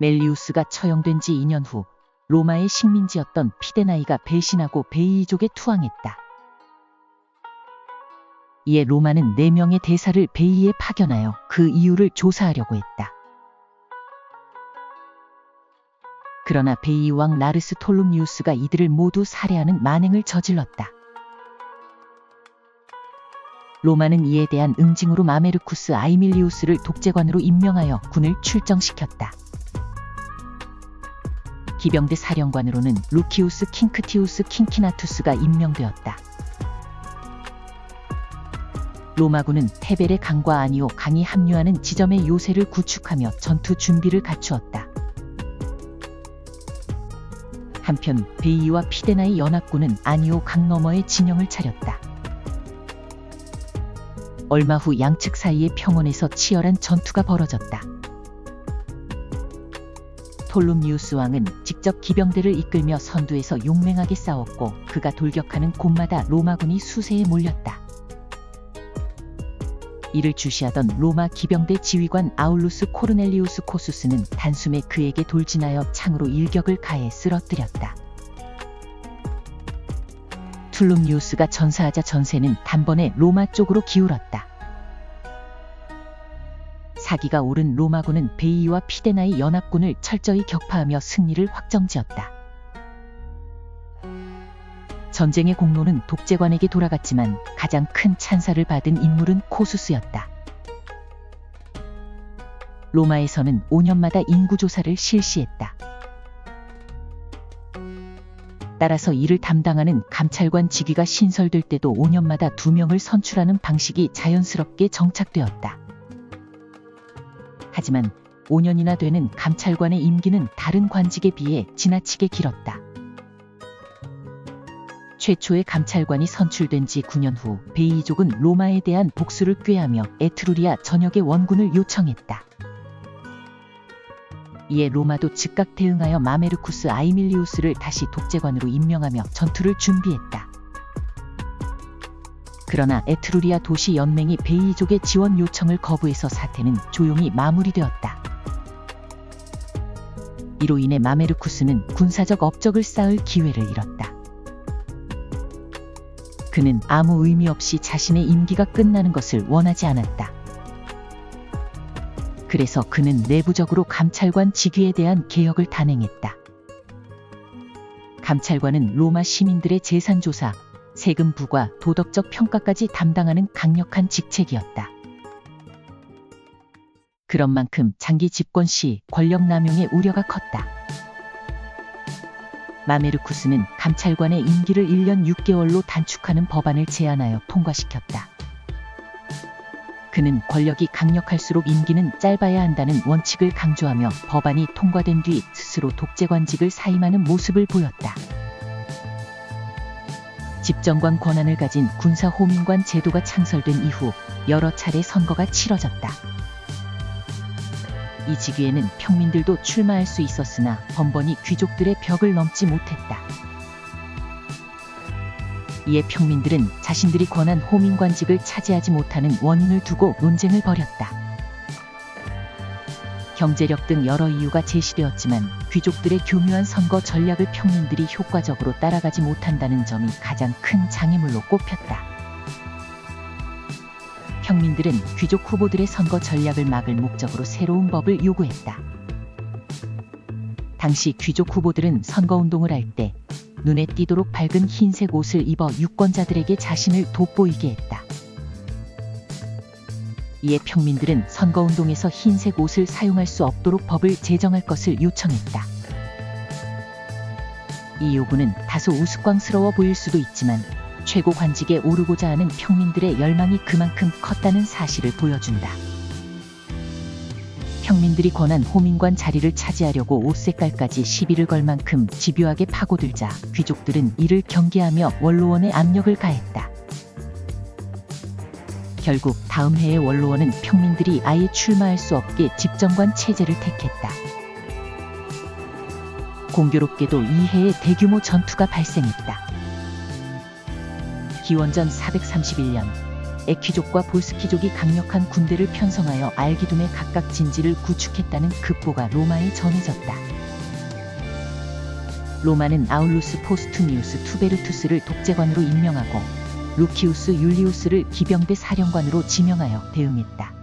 멜리우스가 처형된 지 2년 후 로마의 식민지였던 피데나이가 배신하고 베이이족에 투항했다. 이에 로마는 4명의 대사를 베이이에 파견하여 그 이유를 조사하려고 했다. 그러나 베이이 왕 라르스 톨룸니우스가 이들을 모두 살해하는 만행을 저질렀다. 로마는 이에 대한 응징으로 마메르쿠스 아이밀리우스를 독재관으로 임명하여 군을 출정시켰다. 기병대 사령관으로는 루키우스 킹크티우스 킹키나투스가 임명되었다. 로마군은 테베레 강과 아니오 강이 합류하는 지점의 요새를 구축하며 전투 준비를 갖추었다. 한편 베이이와 피데나이 연합군은 아니오 강 너머에 진영을 차렸다. 얼마 후 양측 사이의 평원에서 치열한 전투가 벌어졌다. 톨룸니우스 왕은 직접 기병대를 이끌며 선두에서 용맹하게 싸웠고 그가 돌격하는 곳마다 로마군이 수세에 몰렸다. 이를 주시하던 로마 기병대 지휘관 아울루스 코르넬리우스 코수스는 단숨에 그에게 돌진하여 창으로 일격을 가해 쓰러뜨렸다. 툴룸니우스가 전사하자 전세는 단번에 로마 쪽으로 기울었다. 사기가 오른 로마군은 베이이와 피데나이 연합군을 철저히 격파하며 승리를 확정지었다. 전쟁의 공로는 독재관에게 돌아갔지만 가장 큰 찬사를 받은 인물은 코수스였다. 로마에서는 5년마다 인구조사를 실시했다. 따라서 이를 담당하는 감찰관 직위가 신설될 때도 5년마다 2명을 선출하는 방식이 자연스럽게 정착되었다. 하지만 5년이나 되는 감찰관의 임기는 다른 관직에 비해 지나치게 길었다. 최초의 감찰관이 선출된 지 9년 후 베이이족은 로마에 대한 복수를 꾀하며 에트루리아 전역의 원군을 요청했다. 이에 로마도 즉각 대응하여 마메르쿠스 아이밀리우스를 다시 독재관으로 임명하며 전투를 준비했다. 그러나 에트루리아 도시 연맹이 베이이족의 지원 요청을 거부해서 사태는 조용히 마무리되었다. 이로 인해 마메르쿠스는 군사적 업적을 쌓을 기회를 잃었다. 그는 아무 의미 없이 자신의 임기가 끝나는 것을 원하지 않았다. 그래서 그는 내부적으로 감찰관 직위에 대한 개혁을 단행했다. 감찰관은 로마 시민들의 재산 조사, 세금 부과, 도덕적 평가까지 담당하는 강력한 직책이었다. 그런 만큼 장기 집권 시 권력 남용의 우려가 컸다. 마메르쿠스는 감찰관의 임기를 1년 6개월로 단축하는 법안을 제안하여 통과시켰다. 그는 권력이 강력할수록 임기는 짧아야 한다는 원칙을 강조하며 법안이 통과된 뒤 스스로 독재관직을 사임하는 모습을 보였다. 집정관 권한을 가진 군사 호민관 제도가 창설된 이후 여러 차례 선거가 치러졌다. 이 직위에는 평민들도 출마할 수 있었으나 번번이 귀족들의 벽을 넘지 못했다. 이에 평민들은 자신들이 권한 호민관직을 차지하지 못하는 원인을 두고 논쟁을 벌였다. 경제력 등 여러 이유가 제시되었지만 귀족들의 교묘한 선거 전략을 평민들이 효과적으로 따라가지 못한다는 점이 가장 큰 장애물로 꼽혔다. 평민들은 귀족 후보들의 선거 전략을 막을 목적으로 새로운 법을 요구했다. 당시 귀족 후보들은 선거운동을 할 때 눈에 띄도록 밝은 흰색 옷을 입어 유권자들에게 자신을 돋보이게 했다. 이에 평민들은 선거운동에서 흰색 옷을 사용할 수 없도록 법을 제정할 것을 요청했다. 이 요구는 다소 우스꽝스러워 보일 수도 있지만 최고 관직에 오르고자 하는 평민들의 열망이 그만큼 컸다는 사실을 보여준다. 평민들이 권한 호민관 자리를 차지하려고 옷 색깔까지 시비를 걸 만큼 집요하게 파고들자 귀족들은 이를 경계하며 원로원에 압력을 가했다. 결국 다음 해의 원로원은 평민들이 아예 출마할 수 없게 집정관 체제를 택했다. 공교롭게도 이 해에 대규모 전투가 발생했다. 기원전 431년 에퀴족과 볼스키족이 강력한 군대를 편성하여 알기둠에 각각 진지를 구축했다는 급보가 로마에 전해졌다. 로마는 아울루스 포스투미우스 투베르투스를 독재관으로 임명하고 루키우스 율리우스를 기병대 사령관으로 지명하여 대응했다.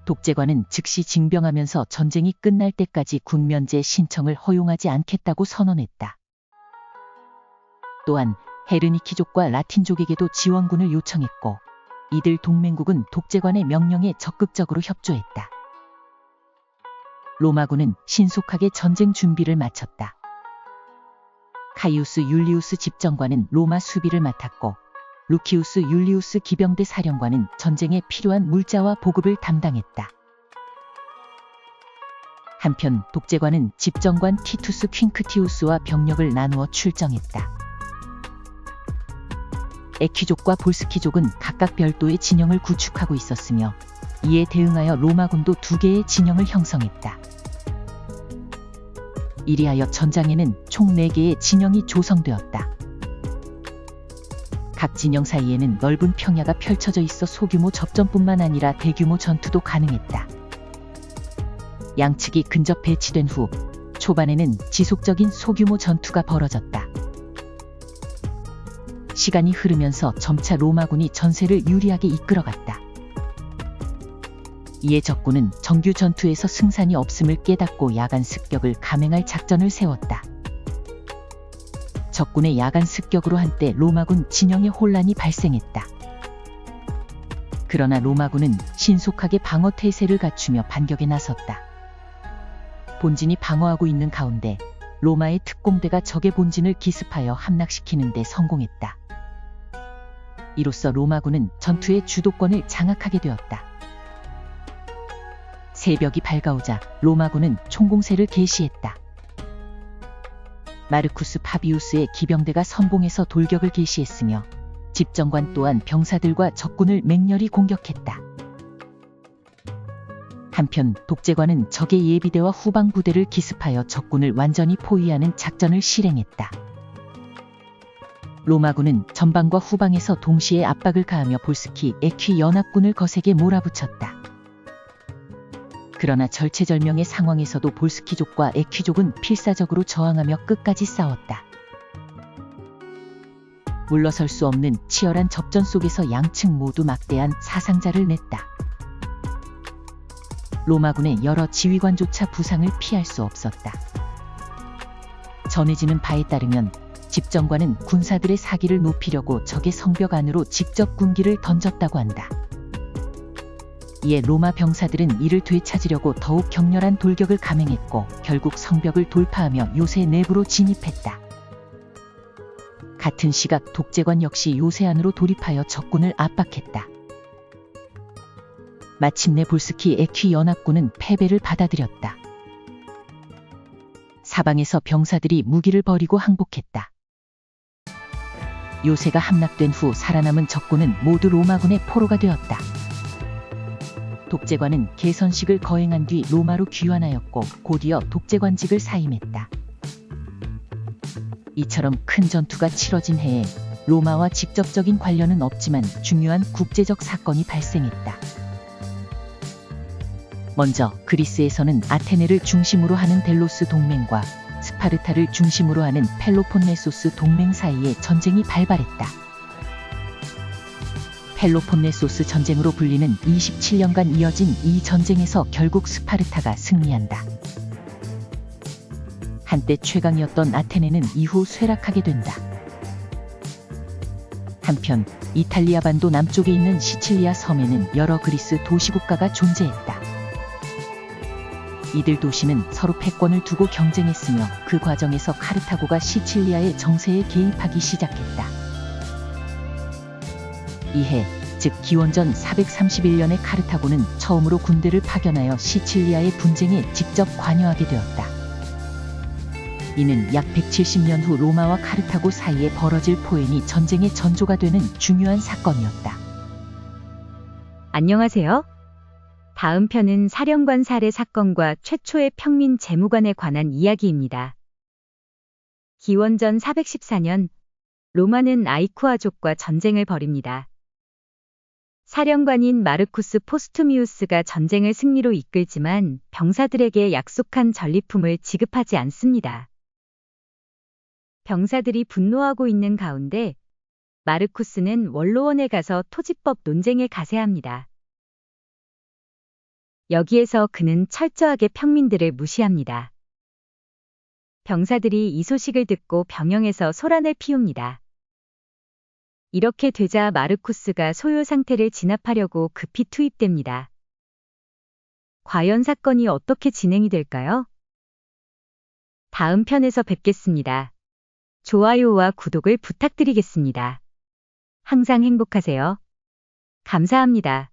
독재관은 즉시 징병하면서 전쟁이 끝날 때까지 군면제 신청을 허용하지 않겠다고 선언했다. 또한 헤르니키족과 라틴족에게도 지원군을 요청했고 이들 동맹국은 독재관의 명령에 적극적으로 협조했다. 로마군은 신속하게 전쟁 준비를 마쳤다. 카이우스 율리우스 집정관은 로마 수비를 맡았고 루키우스 율리우스 기병대 사령관은 전쟁에 필요한 물자와 보급을 담당했다. 한편 독재관은 집정관 티투스 퀸크티우스와 병력을 나누어 출정했다. 에퀴족과 볼스키족은 각각 별도의 진영을 구축하고 있었으며 이에 대응하여 로마군도 2개의 진영을 형성했다. 이리하여 전장에는 총 4개의 진영이 조성되었다. 각 진영 사이에는 넓은 평야가 펼쳐져 있어 소규모 접전뿐만 아니라 대규모 전투도 가능했다. 양측이 근접 배치된 후 초반에는 지속적인 소규모 전투가 벌어졌다. 시간이 흐르면서 점차 로마군이 전세를 유리하게 이끌어갔다. 이에 적군은 정규 전투에서 승산이 없음을 깨닫고 야간 습격을 감행할 작전을 세웠다. 적군의 야간 습격으로 한때 로마군 진영에 혼란이 발생했다. 그러나 로마군은 신속하게 방어 태세를 갖추며 반격에 나섰다. 본진이 방어하고 있는 가운데 로마의 특공대가 적의 본진을 기습하여 함락시키는 데 성공했다. 이로써 로마군은 전투의 주도권을 장악하게 되었다. 새벽이 밝아오자 로마군은 총공세를 개시했다. 마르쿠스 파비우스의 기병대가 선봉에서 돌격을 개시했으며 집정관 또한 병사들과 적군을 맹렬히 공격했다. 한편 독재관은 적의 예비대와 후방부대를 기습하여 적군을 완전히 포위하는 작전을 실행했다. 로마군은 전방과 후방에서 동시에 압박을 가하며 볼스키, 에퀴 연합군을 거세게 몰아붙였다. 그러나 절체절명의 상황에서도 볼스키족과 에퀴족은 필사적으로 저항하며 끝까지 싸웠다. 물러설 수 없는 치열한 접전 속에서 양측 모두 막대한 사상자를 냈다. 로마군의 여러 지휘관조차 부상을 피할 수 없었다. 전해지는 바에 따르면 집정관은 군사들의 사기를 높이려고 적의 성벽 안으로 직접 군기를 던졌다고 한다. 이에 로마 병사들은 이를 되찾으려고 더욱 격렬한 돌격을 감행했고 결국 성벽을 돌파하며 요새 내부로 진입했다. 같은 시각 독재관 역시 요새 안으로 돌입하여 적군을 압박했다. 마침내 볼스키 에퀴 연합군은 패배를 받아들였다. 사방에서 병사들이 무기를 버리고 항복했다. 요새가 함락된 후 살아남은 적군은 모두 로마군의 포로가 되었다. 독재관은 개선식을 거행한 뒤 로마로 귀환하였고 곧이어 독재관직을 사임했다. 이처럼 큰 전투가 치러진 해에 로마와 직접적인 관련은 없지만 중요한 국제적 사건이 발생했다. 먼저 그리스에서는 아테네를 중심으로 하는 델로스 동맹과 스파르타를 중심으로 하는 펠로폰네소스 동맹 사이에 전쟁이 발발했다. 펠로폰네소스 전쟁으로 불리는 27년간 이어진 이 전쟁에서 결국 스파르타가 승리한다. 한때 최강이었던 아테네는 이후 쇠락하게 된다. 한편 이탈리아 반도 남쪽에 있는 시칠리아 섬에는 여러 그리스 도시국가가 존재했다. 이들 도시는 서로 패권을 두고 경쟁했으며 그 과정에서 카르타고가 시칠리아의 정세에 개입하기 시작했다. 이해, 즉 기원전 431년에 카르타고는 처음으로 군대를 파견하여 시칠리아의 분쟁에 직접 관여하게 되었다. 이는 약 170년 후 로마와 카르타고 사이에 벌어질 포에니 전쟁의 전조가 되는 중요한 사건이었다. 안녕하세요. 다음 편은 사령관 살해 사건과 최초의 평민 재무관에 관한 이야기입니다. 기원전 414년, 로마는 아이쿠아족과 전쟁을 벌입니다. 사령관인 마르쿠스 포스투미우스가 전쟁을 승리로 이끌지만 병사들에게 약속한 전리품을 지급하지 않습니다. 병사들이 분노하고 있는 가운데 마르쿠스는 원로원에 가서 토지법 논쟁에 가세합니다. 여기에서 그는 철저하게 평민들을 무시합니다. 병사들이 이 소식을 듣고 병영에서 소란을 피웁니다. 이렇게 되자 마르쿠스가 소요 상태를 진압하려고 급히 투입됩니다. 과연 사건이 어떻게 진행이 될까요? 다음 편에서 뵙겠습니다. 좋아요와 구독을 부탁드리겠습니다. 항상 행복하세요. 감사합니다.